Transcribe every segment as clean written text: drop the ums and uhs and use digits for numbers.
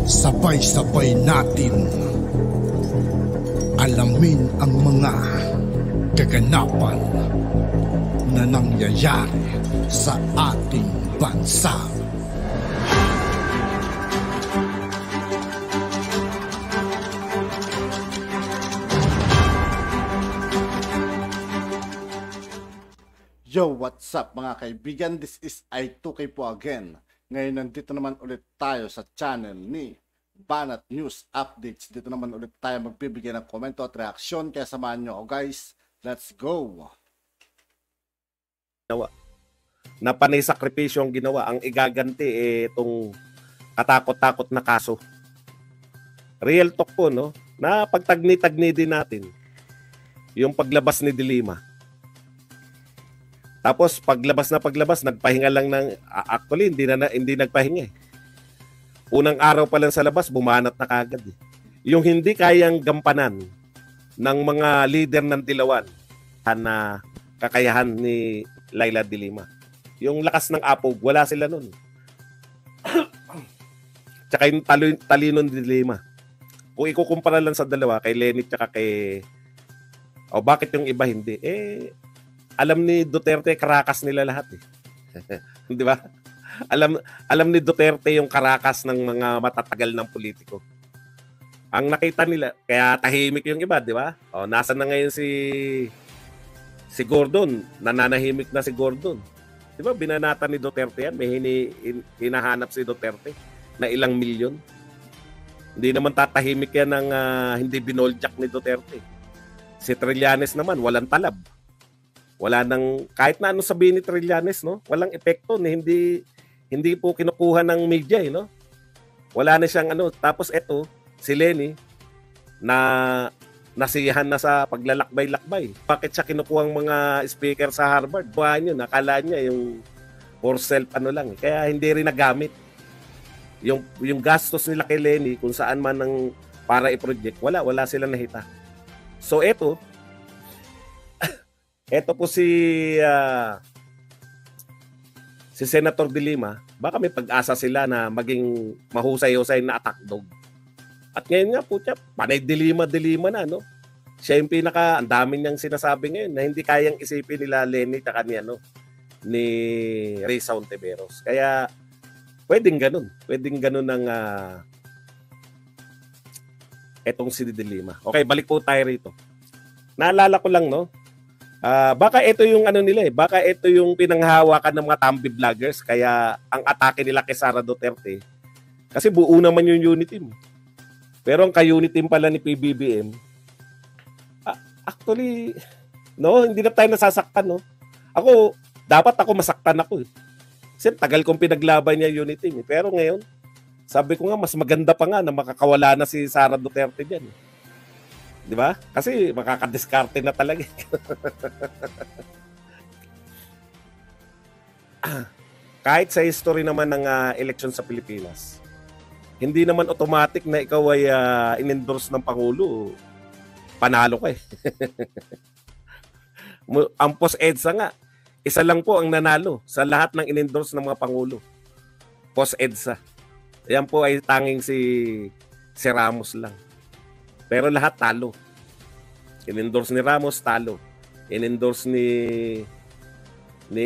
Sabay-sabay natin alamin ang mga kaganapan na nangyayari sa ating bansa. Yo, what's up mga kaibigan? This is I2K po again. Ngayon nandito naman ulit tayo sa channel ni Banat News Updates. Dito naman ulit tayo magbibigay ng komento at reaksyon. Kaya samahan nyo ako guys. Let's go! Na panay sakripisyo ang ginawa. Ang igaganti itong katakot-takot na kaso. Real talk po, no? Na pagtagni-tagni din natin yung paglabas ni Dilima. Tapos paglabas, nagpahinga lang ng actually hindi nagpahinga. Unang araw pa lang sa labas, bumanat na kagad. Yung hindi kayang gampanan ng mga leader ng Dilawan na kakayahan ni Leila de Lima. Yung lakas ng apog, wala sila nun. Tsaka yung talino ni de Lima. Kung ikukumpara lang sa dalawa, kay Lenny tsaka kay bakit yung iba hindi? Alam ni Duterte karakas nila lahat Di ba? Alam ni Duterte yung karakas ng mga matatagal ng politiko. Ang nakita nila, kaya tahimik yung iba, di ba? Nasa na ngayon si Gordon, nananahimik na si Gordon. Di ba? Binanata ni Duterte yan, may hinahanap si Duterte na ilang milyon. Hindi naman tatahimik yan ng hindi binoljak ni Duterte. Si Trillanes naman, walang talab. Wala nang kahit na ano sabihin ni Trillanes, no? Walang epekto, hindi po kinukuha ng media, no? Wala na siyang ano. Tapos eto, si Lenny na nasiyahan na sa paglalakbay-lakbay. Bakit siya kinukuha ang mga speaker sa Harvard? Buhaan yun, nakala niya yung for self lang. Kaya hindi rin nagamit. Yung gastos nila kay Lenny kung saan man ng para i-project, wala silang nakita. So eto po si Senator de Lima, baka may pag-asa sila na maging mahusay-husay na attack dog. At ngayon nga po siya, panay de Lima na, no? Siya yung ang dami niyang sinasabi ngayon na hindi kayang isipin nila Lenny at ni Risa Hontiveros. Kaya pwedeng ganun ng etong si de Lima. Okay, balik po tayo rito. Naalala ko lang, no? Baka ito yung nila baka ito yung pinanghawakan ng mga tambi vloggers kaya ang atake nila kay Sara Duterte kasi buo naman yung unit team. Pero ang ka-unit team pala ni PBBM actually hindi na tayo nasasaktan, no. Dapat ako masaktan ako Kasi tagal kong pinaglaban niya unit team pero ngayon sabi ko nga mas maganda pa nga na makakawala na si Sara Duterte diyan. Di ba? Kasi makakadiskarte na talaga. Kahit sa history naman ng eleksyon sa Pilipinas, hindi naman automatic na ikaw ay in-endorse ng Pangulo, panalo ka Ang post-EDSA nga, isa lang po ang nanalo sa lahat ng in-endorse ng mga Pangulo. Post-EDSA. Yan po ay tanging si Ramos lang. Pero lahat talo. In-endorse ni Ramos, talo. In-endorse ni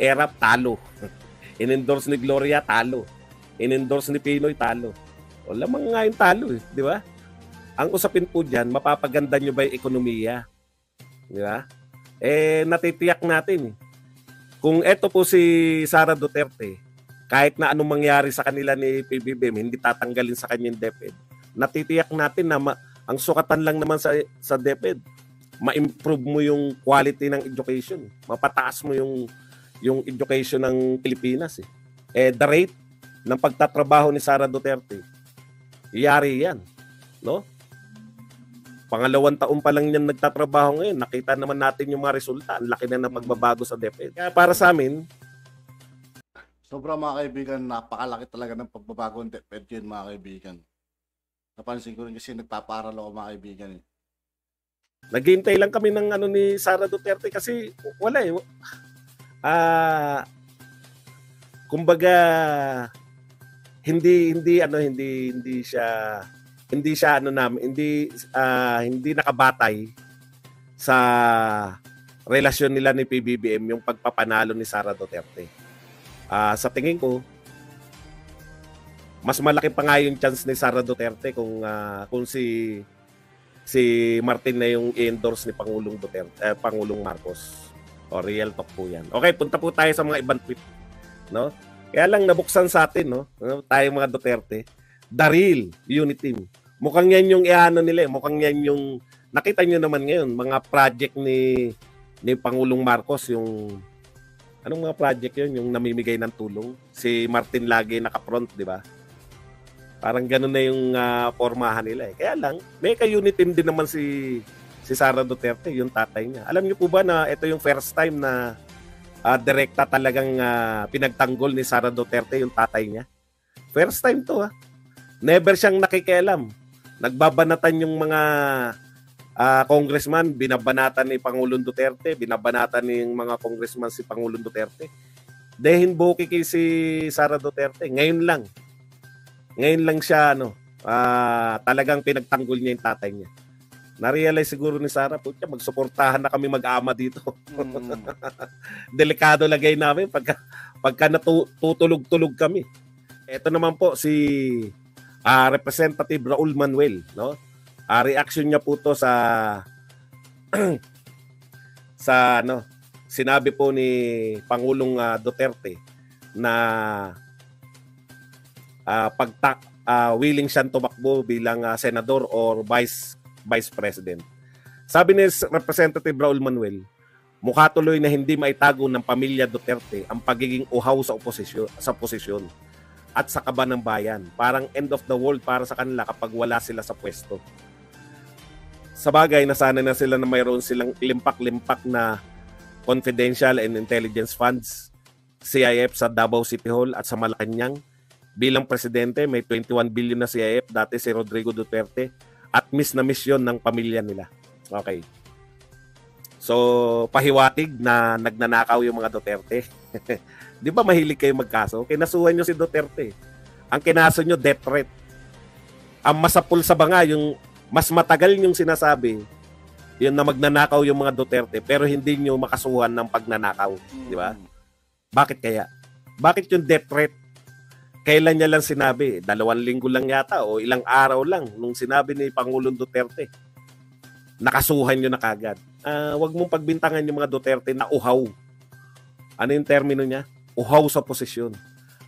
Erap, talo. In-endorse ni Gloria, talo. In-endorse ni Pinoy, talo. O lamang nga yung talo, di ba? Ang usapin po dyan, mapapaganda nyo ba yung ekonomiya? Di ba? Natitiyak natin. Kung eto po si Sara Duterte, kahit na anong mangyari sa kanila ni PBBM, hindi tatanggalin sa kanyang DepEd. Natitiyak natin na ang sukatan lang naman sa DepEd, ma-improve mo yung quality ng education. Mapataas mo yung education ng Pilipinas. The rate ng pagtatrabaho ni Sara Duterte, iyari yan. No? Pangalawang taon pa lang yan nagtatrabaho ngayon. Nakita naman natin yung mga resulta. Ang laki na ng pagbabago sa DepEd. Kaya para sa amin, sobra mga kaibigan, napakalaki talaga ng pagbabago ng DepEd yun mga kaibigan. Napansin ko rin kasi nagpaparal ako mga kaibigan. Naghihintay lang kami ng ni Sara Duterte kasi wala kumbaga hindi nakabatay sa relasyon nila ni PBBM yung pagpapanalo ni Sara Duterte. Sa tingin ko, mas malaki pa nga yung chance ni Sara Duterte kung si Martin na yung i-endorse ni Pangulong Marcos. O real talk po 'yan. Okay, punta po tayo sa mga ibang tweet, no? Kaya lang nabuksan sa atin, no? Tayo mga Duterte, the real unity team. Mukhang yan yung nila, mukhang yan yung nakita niyo naman ngayon, mga project ni Pangulong Marcos, yung anong mga project yun, yung namimigay ng tulong. Si Martin lagi naka-front, di ba? Parang gano'n na yung formahan nila eh. Kaya lang, may ka-unit team din naman si Sara Duterte, yung tatay niya. Alam niyo po ba na ito yung first time na direkta talagang pinagtanggol ni Sara Duterte yung tatay niya? First time to Never siyang nakikialam. Nagbabanatan yung mga congressman, binabanatan ni Pangulong Duterte, binabanatan ni mga congressman si Pangulong Duterte. Dehin boki kay si Sara Duterte. Ngayon lang siya talagang pinagtanggol niya yung tatay niya. Na-realize siguro ni Sara, putya, magsuportahan na kami mag-ama dito. Delikado lagay namin pagka natutulog-tulog kami. Ito naman po si Representative Raul Manuel, no? Reaction niya po to sa sinabi po ni Pangulong Duterte na willing siyang tumakbo bilang senador or vice president. Sabi ni Representative Raul Manuel, mukha tuloy na hindi maitago ng pamilya Duterte ang pagiging uhaw sa posisyon at sa kaba ng bayan. Parang end of the world para sa kanila kapag wala sila sa pwesto. Sa bagay, nasanay na sila na mayroon silang limpak-limpak na confidential and intelligence funds, CIF sa Davao City Hall at sa Malacanang. Bilang presidente, may 21 billion na CIF, dati si Rodrigo Duterte, at miss na miss yun ng pamilya nila. Okay. So, pahiwatig na nagnanakaw yung mga Duterte. Di ba mahilig kayo magkaso? Kinasuhan nyo si Duterte. Ang kinaso nyo, death threat. Ang masapul sa banga, yung mas matagal yung sinasabi, yun na magnanakaw yung mga Duterte, pero hindi nyo makasuhan ng pagnanakaw. Di ba? Bakit kaya? Bakit yung death threat? Kailan niya lang sinabi? 2 linggo lang yata o ilang araw lang nung sinabi ni Pangulong Duterte. Nakasuhan nyo na kagad. Wag mong pagbintangan yung mga Duterte na uhaw. Ano yung termino niya? Uhaw sa posisyon.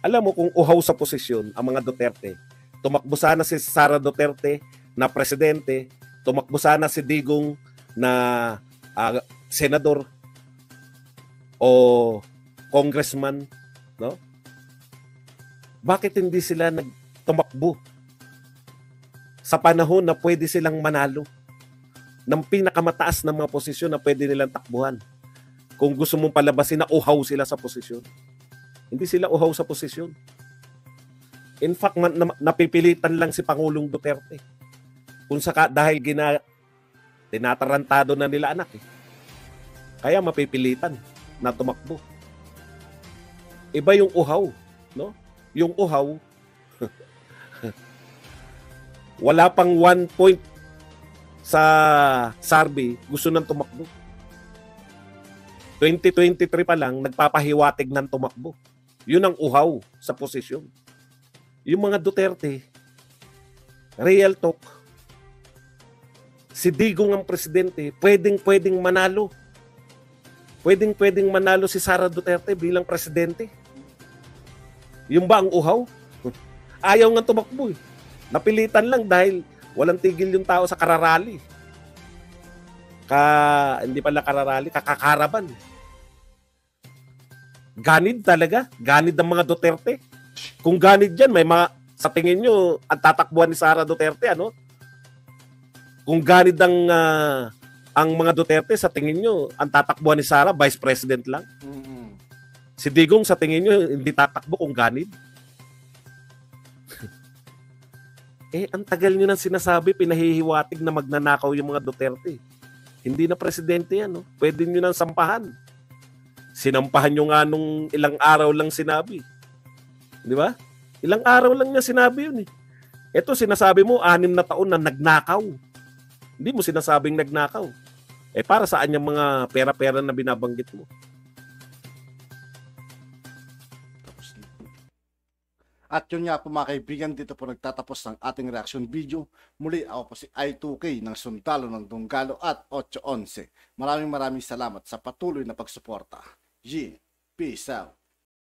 Alam mo kung uhaw sa posisyon ang mga Duterte, tumakbo sana si Sara Duterte na presidente, tumakbo sana si Digong na senador o congressman, no? Bakit hindi sila nagtumakbo sa panahon na pwede silang manalo ng pinakamataas na mga posisyon na pwede nilang takbuhan? Kung gusto mong palabasin na uhaw sila sa posisyon. Hindi sila uhaw sa posisyon. In fact, napipilitan lang si Pangulong Duterte. Dahil tinatarantado na nila anak eh. Kaya mapipilitan na tumakbo. Iba yung uhaw, no? Yung uhaw, wala pang 1 point sa survey, gusto nang tumakbo. 2023 pa lang, nagpapahiwatig ng tumakbo. Yun ang uhaw sa posisyon. Yung mga Duterte, real talk, si Digong ang presidente, pwedeng manalo. Pwedeng manalo si Sara Duterte bilang presidente. Yung ba ang uhaw? Ayaw nga tumakbo eh. Napilitan lang dahil walang tigil yung tao sa kararali. Hindi pala kararali, kakakaraban. Ganid talaga. Ganid ang mga Duterte. Kung ganid yan, may mga, sa tingin nyo, ang tatakbuhan ni Sara Duterte, ano? Kung ganid ang mga Duterte, sa tingin nyo, ang tatakbuhan ni Sara, Vice President lang. Si Digong, sa tingin nyo, hindi tatakbo kung ganid. Ang tagal nyo nang sinasabi, pinahihiwatig na magnanakaw yung mga Duterte. Hindi na presidente yan, no? Pwede nyo nang sampahan. Sinampahan nyo nga nung ilang araw lang sinabi. Di ba? Ilang araw lang niya sinabi yun eh. Ito, sinasabi mo, 6 na taon na nagnakaw. Hindi mo sinasabing nagnakaw. Para saan yung mga pera-pera na binabanggit mo? At yun nga po mga kaibigan, dito po nagtatapos ng ating reaction video. Muli ako po si I2K ng Sundalo ng Dunggalo at 811. Maraming salamat sa patuloy na pagsuporta. Peace out.